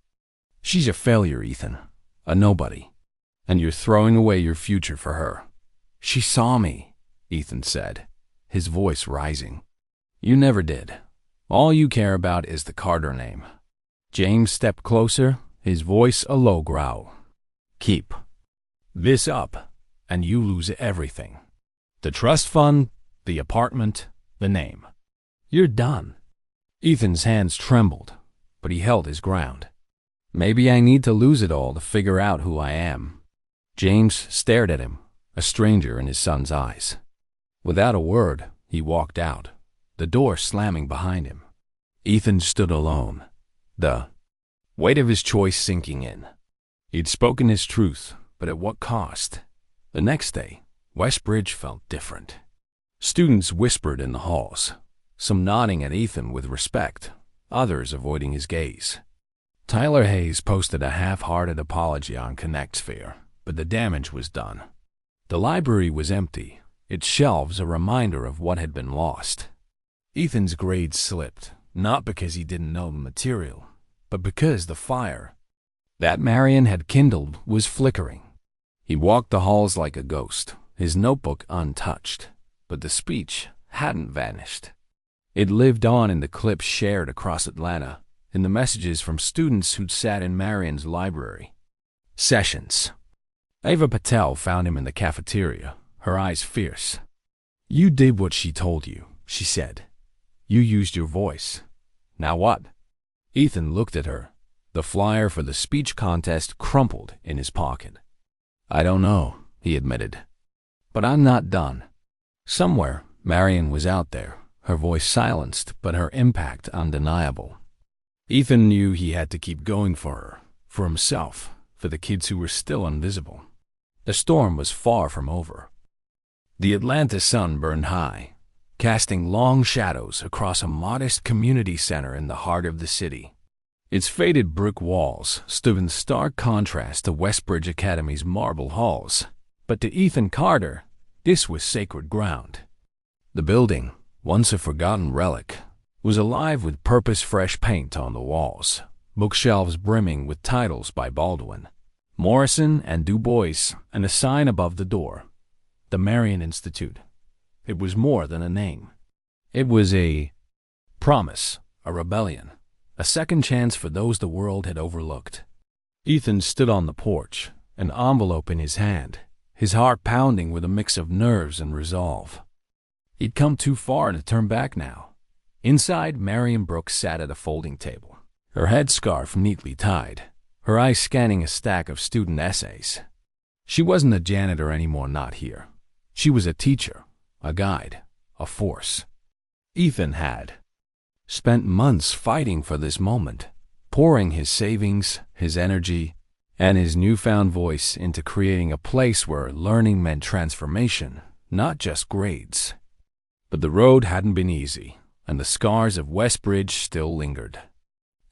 "She's a failure, Ethan. A nobody. And you're throwing away your future for her." "She saw me," Ethan said, his voice rising. "You never did. All you care about is the Carter name." James stepped closer, his voice a low growl. "Keep this up, and you lose everything. The trust fund, the apartment, the name. You're done." Ethan's hands trembled, but he held his ground. "Maybe I need to lose it all to figure out who I am." James stared at him, a stranger in his son's eyes. Without a word, he walked out, the door slamming behind him. Ethan stood alone, the weight of his choice sinking in. He'd spoken his truth, but at what cost? The next day, Westbridge felt different. Students whispered in the halls, some nodding at Ethan with respect, others avoiding his gaze. Tyler Hayes posted a half-hearted apology on ConnectSphere, but the damage was done. The library was empty, its shelves a reminder of what had been lost. Ethan's grades slipped, not because he didn't know the material, but because the fire that Marion had kindled was flickering. He walked the halls like a ghost, his notebook untouched, but the speech hadn't vanished. It lived on in the clips shared across Atlanta, in the messages from students who'd sat in Marion's library. Sessions. Ava Patel found him in the cafeteria, her eyes fierce. "You did what she told you," she said. "You used your voice. Now what?" Ethan looked at her, the flyer for the speech contest crumpled in his pocket. "I don't know," he admitted. "But I'm not done." Somewhere, Marion was out there, her voice silenced, but her impact undeniable. Ethan knew he had to keep going for her, for himself, for the kids who were still invisible. The storm was far from over. The Atlanta sun burned high, casting long shadows across a modest community center in the heart of the city. Its faded brick walls stood in stark contrast to Westbridge Academy's marble halls, but to Ethan Carter, this was sacred ground. The building, once a forgotten relic, was alive with purpose-fresh paint on the walls, bookshelves brimming with titles by Baldwin, Morrison, and Du Bois, and a sign above the door, the Marion Institute. It was more than a name. It was a promise, a rebellion, a second chance for those the world had overlooked. Ethan stood on the porch, an envelope in his hand, his heart pounding with a mix of nerves and resolve. He'd come too far to turn back now. Inside, Marion Brooks sat at a folding table, her headscarf neatly tied, her eyes scanning a stack of student essays. She wasn't a janitor anymore, not here. She was a teacher, a guide, a force. Ethan had spent months fighting for this moment, pouring his savings, his energy, and his newfound voice into creating a place where learning meant transformation, not just grades. But the road hadn't been easy, and the scars of Westbridge still lingered.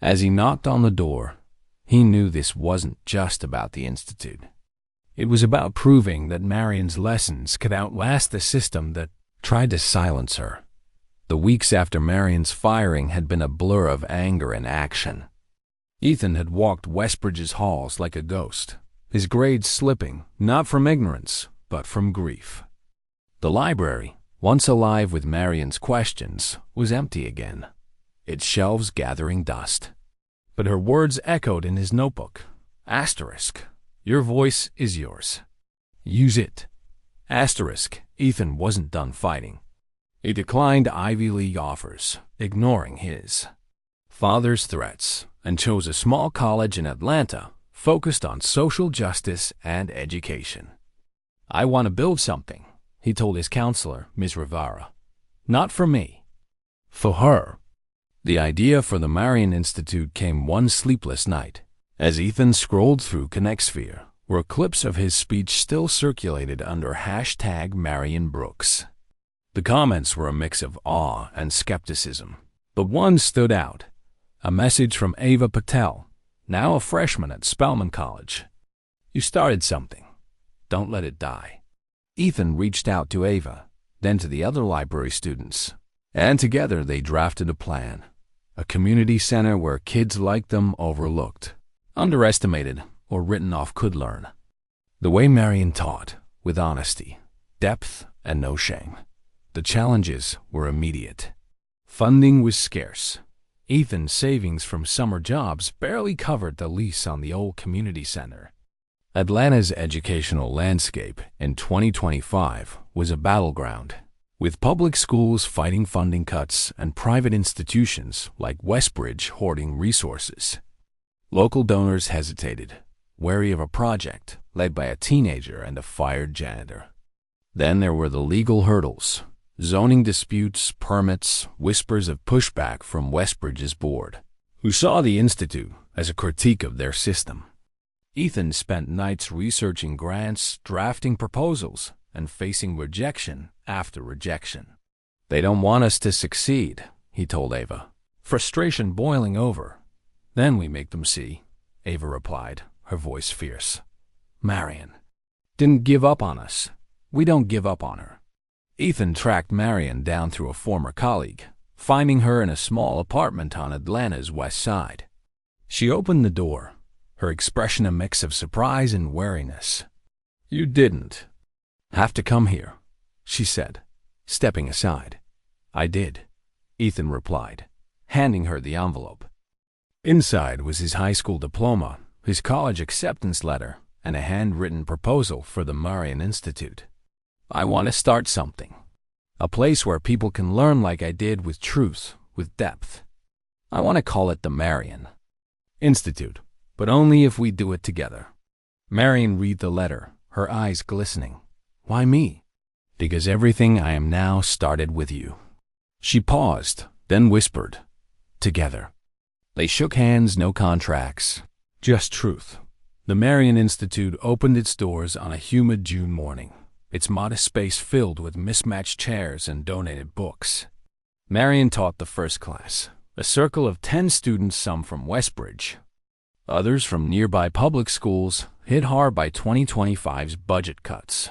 As he knocked on the door, he knew this wasn't just about the Institute. It was about proving that Marion's lessons could outlast the system that tried to silence her. The weeks after Marion's firing had been a blur of anger and action. Ethan had walked Westbridge's halls like a ghost, his grades slipping, not from ignorance, but from grief. The library, once alive with Marion's questions, was empty again, its shelves gathering dust. But her words echoed in his notebook. Asterisk. Your voice is yours. Use it. Asterisk. Ethan wasn't done fighting. He declined Ivy League offers, ignoring his father's threats, and chose a small college in Atlanta focused on social justice and education. "I want to build something," he told his counselor, Miss Rivera. Not for me. For her. The idea for the Marion Institute came one sleepless night. As Ethan scrolled through ConnectSphere, where clips of his speech still circulated under hashtag Marion Brooks. The comments were a mix of awe and skepticism, but one stood out. A message from Ava Patel, now a freshman at Spelman College. You started something. Don't let it die. Ethan reached out to Ava, then to the other library students, and together they drafted a plan. A community center where kids like them overlooked, underestimated, or written off could learn. The way Marion taught, with honesty, depth, and no shame. The challenges were immediate. Funding was scarce. Ethan's savings from summer jobs barely covered the lease on the old community center. Atlanta's educational landscape in 2025 was a battleground, with public schools fighting funding cuts and private institutions like Westbridge hoarding resources. Local donors hesitated, wary of a project led by a teenager and a fired janitor. Then there were the legal hurdles, zoning disputes, permits, whispers of pushback from Westbridge's board, who saw the Institute as a critique of their system. Ethan spent nights researching grants, drafting proposals, and facing rejection after rejection. They don't want us to succeed, he told Ava, frustration boiling over. Then we make them see, Ava replied, her voice fierce. Marion didn't give up on us. We don't give up on her. Ethan tracked Marion down through a former colleague, finding her in a small apartment on Atlanta's west side. She opened the door, her expression a mix of surprise and wariness. You didn't have to come here, she said, stepping aside. I did, Ethan replied, handing her the envelope. Inside was his high school diploma, his college acceptance letter, and a handwritten proposal for the Marion Institute. I want to start something. A place where people can learn like I did, with truth, with depth. I want to call it the Marion Institute, but only if we do it together. Marion read the letter, her eyes glistening. Why me? Because everything I am now started with you. She paused, then whispered, together. They shook hands, no contracts, just truth. The Marion Institute opened its doors on a humid June morning, its modest space filled with mismatched chairs and donated books. Marion taught the first class, a circle of 10 students, some from Westbridge, others from nearby public schools, hit hard by 2025's budget cuts.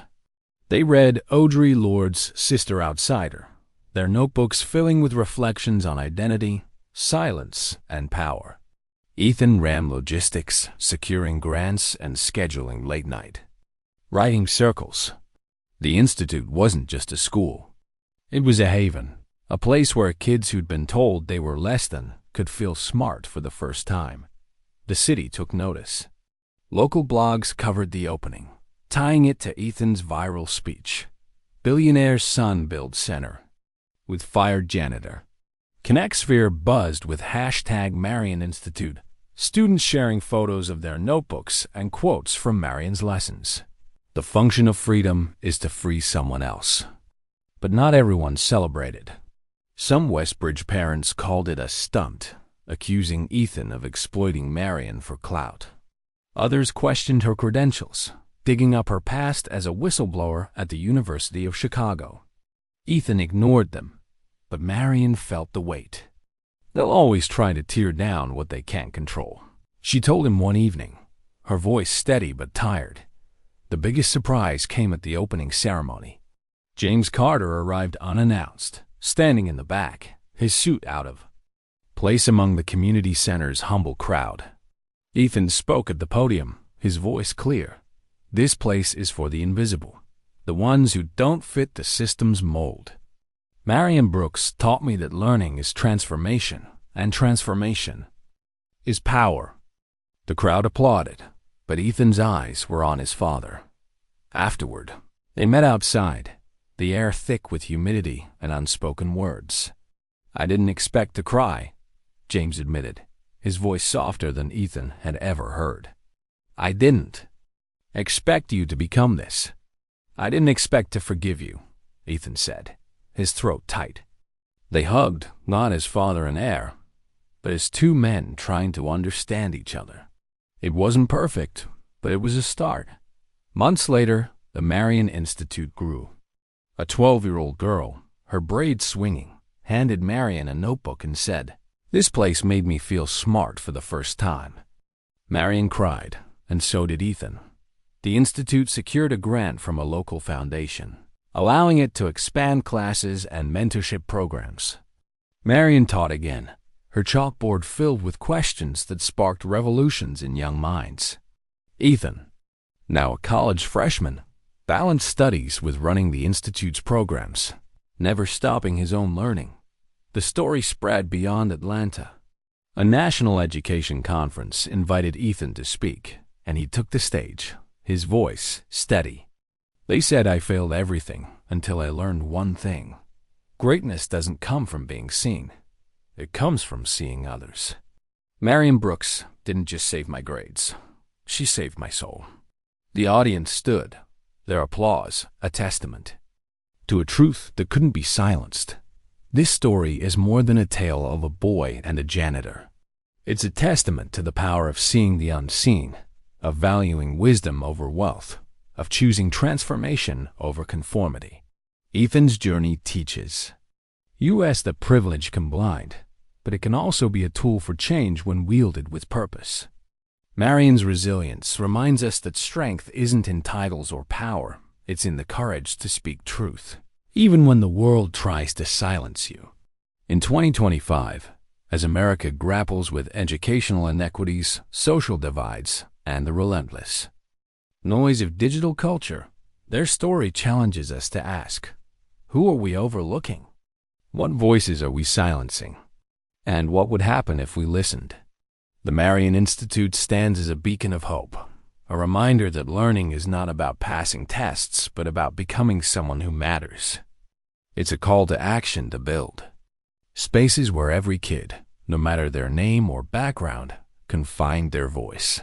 They read Audre Lorde's Sister Outsider, their notebooks filling with reflections on identity, silence, and power. Ethan ran logistics, securing grants and scheduling late night, writing circles. The Institute wasn't just a school. It was a haven, a place where kids who'd been told they were less than could feel smart for the first time. The city took notice. Local blogs covered the opening, tying it to Ethan's viral speech. Billionaire's son builds center, with fired janitor. ConnectSphere buzzed with hashtag Marion Institute, students sharing photos of their notebooks and quotes from Marion's lessons. The function of freedom is to free someone else. But not everyone celebrated. Some Westbridge parents called it a stunt, accusing Ethan of exploiting Marion for clout. Others questioned her credentials, digging up her past as a whistleblower at the University of Chicago. Ethan ignored them, but Marion felt the weight. They'll always try to tear down what they can't control, she told him one evening, her voice steady but tired. The biggest surprise came at the opening ceremony. James Carter arrived unannounced, standing in the back, his suit out of place among the community center's humble crowd. Ethan spoke at the podium, his voice clear. This place is for the invisible, the ones who don't fit the system's mold. Marion Brooks taught me that learning is transformation, and transformation is power. The crowd applauded, but Ethan's eyes were on his father. Afterward, they met outside, the air thick with humidity and unspoken words. I didn't expect to cry, James admitted, his voice softer than Ethan had ever heard. I didn't expect you to become this. "I didn't expect to forgive you," Ethan said, his throat tight. They hugged, not as father and heir, but as two men trying to understand each other. It wasn't perfect, but it was a start. Months later, the Marion Institute grew. A 12-year-old girl, her braids swinging, handed Marion a notebook and said, "This place made me feel smart for the first time." Marion cried, and so did Ethan. The Institute secured a grant from a local foundation, allowing it to expand classes and mentorship programs. Marion taught again, her chalkboard filled with questions that sparked revolutions in young minds. Ethan, now a college freshman, balanced studies with running the Institute's programs, never stopping his own learning. The story spread beyond Atlanta. A national education conference invited Ethan to speak, and he took the stage, his voice steady. "They said I failed everything until I learned one thing. Greatness doesn't come from being seen. It comes from seeing others." Marion Brooks didn't just save my grades. She saved my soul. The audience stood, their applause a testament to a truth that couldn't be silenced. This story is more than a tale of a boy and a janitor. It's a testament to the power of seeing the unseen, of valuing wisdom over wealth, of choosing transformation over conformity. Ethan's journey teaches. U.S. that privilege can blind, but it can also be a tool for change when wielded with purpose. Marion's resilience reminds us that strength isn't in titles or power, it's in the courage to speak truth, even when the world tries to silence you. In 2025, as America grapples with educational inequities, social divides, and the relentless noise of digital culture, their story challenges us to ask, who are we overlooking? What voices are we silencing? And what would happen if we listened? The Marion Institute stands as a beacon of hope, a reminder that learning is not about passing tests, but about becoming someone who matters. It's a call to action to build spaces where every kid, no matter their name or background, can find their voice.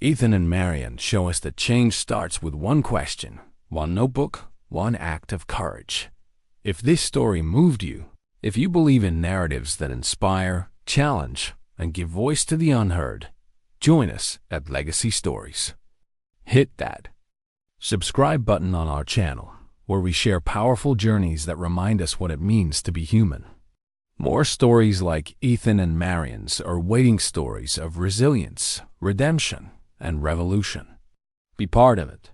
Ethan and Marion show us that change starts with one question, one notebook, one act of courage. If this story moved you, if you believe in narratives that inspire, challenge, and give voice to the unheard, join us at Legacy Stories. Hit that subscribe button on our channel, where we share powerful journeys that remind us what it means to be human. More stories like Ethan and Marion's are waiting, stories of resilience, redemption, and revolution. Be part of it.